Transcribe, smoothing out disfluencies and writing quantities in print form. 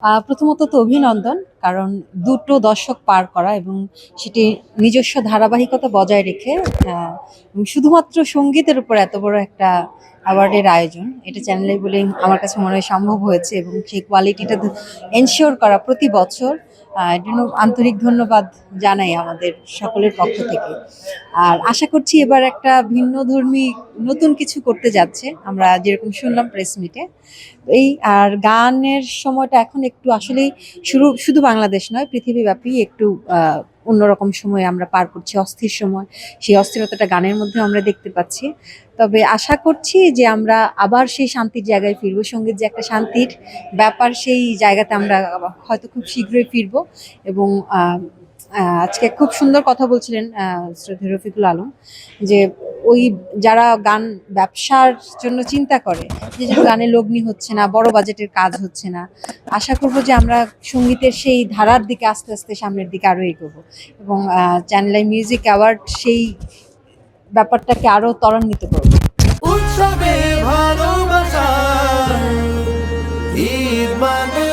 প্রথমত তো অভিনন্দন। কারণ দুটো দশক পার করা এবং সেটি নিজস্ব ধারাবাহিকতা বজায় রেখে এবং শুধুমাত্র সংগীতের উপর এত বড় একটা অ্যাওয়ার্ডের আয়োজন, এটা চ্যানেলে বলেই আমার কাছে মনে হয় সম্ভব হয়েছে এবং সেই কোয়ালিটিটা এনশিওর করা প্রতি বছর, এর জন্য আন্তরিক ধন্যবাদ জানাই আমাদের সকলের পক্ষ থেকে। আর আশা করছি এবার একটা ভিন্নধর্মী নতুন কিছু করতে যাচ্ছে, আমরা যেরকম শুনলাম প্রেস মিটে। এই আর গানের সময়টা এখন একটু আসলেই শুধু বাংলাদেশ নয়, পৃথিবীব্যাপী একটু অন্যরকম সময় আমরা পার করছি, অস্থির সময়। সেই অস্থিরতাটা গানের মধ্যেও আমরা দেখতে পাচ্ছি। তবে আশা করছি যে আমরা আবার সেই শান্তির জায়গায় ফিরবো। সঙ্গীত যে একটা শান্তির ব্যাপার, সেই জায়গাতে আমরা হয়তো খুব শীঘ্রই ফিরবো। এবং আজকে খুব সুন্দর কথা বলছিলেন শ্রদ্ধেয় রফিকুল আলম, যে ওই যারা গান ব্যবসার জন্য চিন্তা করে, যে জন্য গানে লগ্নি হচ্ছে না, বড় বাজেটের কাজ হচ্ছে না, আশা করব যে আমরা সঙ্গীতের সেই ধারার দিকে আস্তে আস্তে সামনের দিকে আরো এগোবো এবং চ্যানেল আই মিউজিক অ্যাওয়ার্ড সেই ব্যাপারটাকে আরো ত্বরান্বিত করবে। উৎসবে ভালোবাসা ঈদ মানে